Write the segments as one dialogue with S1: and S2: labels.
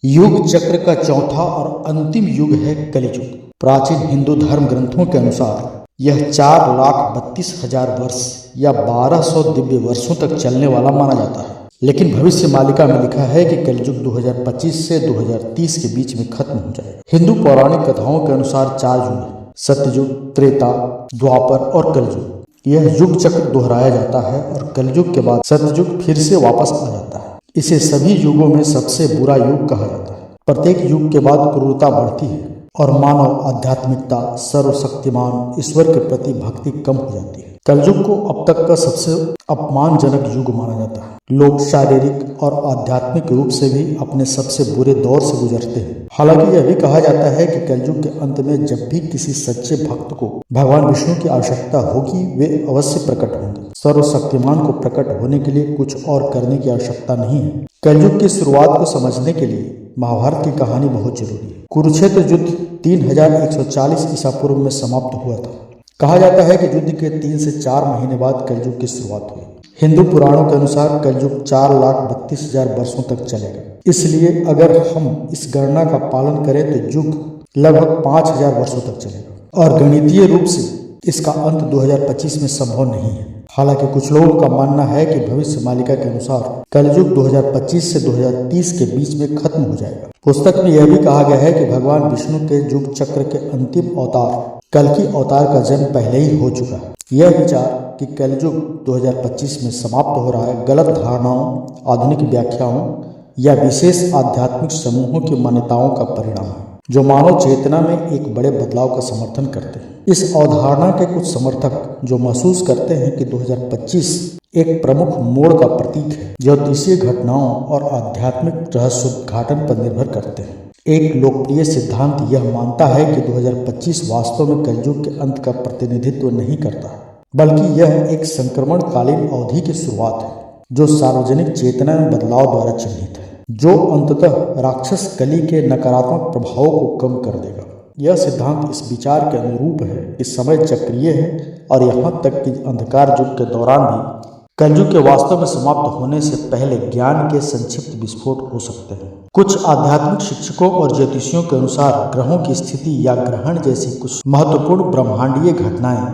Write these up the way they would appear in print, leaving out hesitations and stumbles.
S1: युग चक्र का चौथा और अंतिम युग है कलियुग। प्राचीन हिंदू धर्म ग्रंथों के अनुसार यह 4,32,000 वर्ष या 1200 दिव्य वर्षों तक चलने वाला माना जाता है। लेकिन भविष्य मालिका में लिखा है कि कलियुग 2025 से 2030 के बीच में खत्म हो जाएगा। हिंदू पौराणिक कथाओं के अनुसार 4 युग है: सत्ययुग, त्रेता, द्वापर और कलियुग। यह युग चक्र दोहराया जाता है और कलियुग के बाद सत्ययुग फिर से वापस आ जाता है। इसे सभी युगों में सबसे बुरा युग कहा जाता है। प्रत्येक युग के बाद क्रूरता बढ़ती है और मानव आध्यात्मिकता, सर्वशक्तिमान ईश्वर के प्रति भक्ति कम हो जाती है। कलयुग को अब तक का सबसे अपमानजनक युग माना जाता है। लोग शारीरिक और आध्यात्मिक रूप से भी अपने सबसे बुरे दौर से गुजरते हैं। हालांकि यह भी कहा जाता है कि कलयुग के अंत में जब भी किसी सच्चे भक्त को भगवान विष्णु की आवश्यकता होगी, वे अवश्य प्रकट होंगे। सर्वशक्तिमान को प्रकट होने के लिए कुछ और करने की आवश्यकता नहीं है। कलयुग की शुरुआत को समझने के लिए महाभारत की कहानी बहुत जरूरी है। कुरुक्षेत्र युद्ध 3140 ईसा पूर्व में समाप्त हुआ था। कहा जाता है कि युद्ध के 3 से 4 महीने बाद कलयुग की शुरुआत हुई। हिंदू पुराणों के अनुसार कलयुग 4,32,000 वर्षों तक चलेगा। इसलिए अगर हम इस गणना का पालन करें तो युग लगभग 5,000 वर्षों तक चलेगा और गणितीय रूप से इसका अंत 2025 में संभव नहीं है। हालांकि कुछ लोगों का मानना है कि भविष्य मालिका के अनुसार कलयुग 2025 से 2030 के बीच में खत्म हो जाएगा। पुस्तक में यह भी कहा गया है कि भगवान विष्णु के युग चक्र के अंतिम अवतार कल्कि अवतार का जन्म पहले ही हो चुका है। यह विचार कि कलयुग 2025 में समाप्त हो रहा है गलत धारणाओं, आधुनिक व्याख्याओं या विशेष आध्यात्मिक समूहों की मान्यताओं का परिणाम है, जो मानव चेतना में एक बड़े बदलाव का समर्थन करते हैं। इस अवधारणा के कुछ समर्थक जो महसूस करते हैं कि 2025 एक प्रमुख मोड़ का प्रतीक है, ज्योतिषीय घटनाओं और आध्यात्मिक रहस्योद्घाटन पर निर्भर करते हैं। एक लोकप्रिय सिद्धांत यह मानता है कि 2025 वास्तव में कलयुग के अंत का प्रतिनिधित्व नहीं करता है, बल्कि यह एक संक्रमणकालीन अवधि की शुरुआत है जो सार्वजनिक चेतना में बदलाव द्वारा चिन्हित है, जो अंततः राक्षस कली के नकारात्मक प्रभावों को कम कर देगा। यह सिद्धांत इस विचार के अनुरूप है कि समय चक्रीय है और यहाँ तक कि अंधकार युग के दौरान भी कलयुग के वास्तव में समाप्त होने से पहले ज्ञान के संक्षिप्त विस्फोट हो सकते हैं। कुछ आध्यात्मिक शिक्षकों और ज्योतिषियों के अनुसार ग्रहों की स्थिति या ग्रहण जैसी कुछ महत्वपूर्ण ब्रह्मांडीय घटनाएं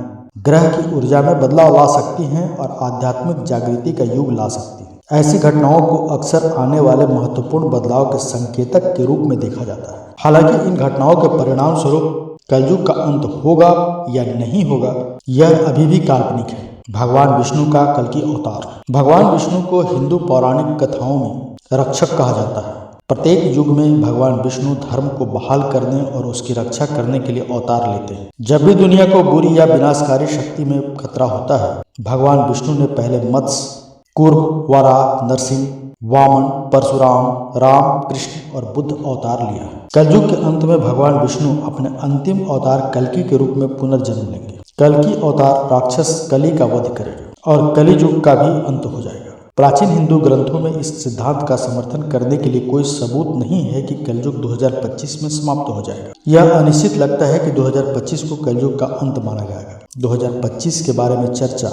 S1: ग्रह की ऊर्जा में बदलाव ला सकती हैं और आध्यात्मिक जागृति का युग ला सकती हैं। ऐसी घटनाओं को अक्सर आने वाले महत्वपूर्ण बदलाव के संकेतक के रूप में देखा जाता है। हालांकि इन घटनाओं के परिणाम स्वरूप कलयुग का अंत होगा या नहीं होगा, यह अभी भी काल्पनिक है। भगवान विष्णु का कल्कि अवतार। भगवान विष्णु को हिंदू पौराणिक कथाओं में रक्षक कहा जाता है। प्रत्येक युग में भगवान विष्णु धर्म को बहाल करने और उसकी रक्षा करने के लिए अवतार लेते हैं। जब भी दुनिया को बुरी या विनाशकारी शक्ति में खतरा होता है, भगवान विष्णु ने पहले मत्स्य, कूर्म, वराह, नरसिंह, वामन, परशुराम, राम, कृष्ण और बुद्ध अवतार लिया। कलयुग के अंत में भगवान विष्णु अपने अंतिम अवतार कल्कि के रूप में पुनर्जन्म लेंगे। कल्कि अवतार राक्षस कली का वध करेगा और कली युग का भी अंत हो जाएगा। प्राचीन हिंदू ग्रंथों में इस सिद्धांत का समर्थन करने के लिए कोई सबूत नहीं है कि कलयुग 2025 में समाप्त हो जाएगा। यह अनिश्चित लगता है कि 2025 को कलयुग का अंत माना जाएगा। 2025 के बारे में चर्चा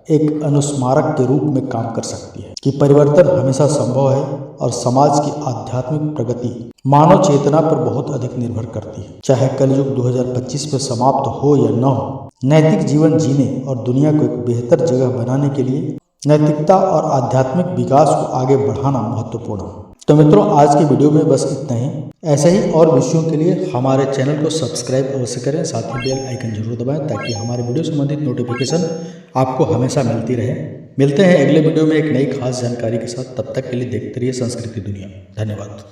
S1: एक अनुस्मारक के रूप में काम कर सकती है कि परिवर्तन हमेशा संभव है और समाज की आध्यात्मिक प्रगति मानव चेतना पर बहुत अधिक निर्भर करती है। चाहे कलयुग 2025 में समाप्त हो या न हो, नैतिक जीवन जीने और दुनिया को एक बेहतर जगह बनाने के लिए नैतिकता और आध्यात्मिक विकास को आगे बढ़ाना महत्वपूर्ण है। तो मित्रों, आज की वीडियो में बस इतना ही। ऐसे ही और विषयों के लिए हमारे चैनल को सब्सक्राइब अवश्य करें, साथ ही बेल आइकन जरूर दबाएं ताकि हमारे वीडियो संबंधित नोटिफिकेशन आपको हमेशा मिलती रहे। मिलते हैं अगले वीडियो में एक नई खास जानकारी के साथ। तब तक के लिए देखते रहिए संस्कृति दुनिया। धन्यवाद।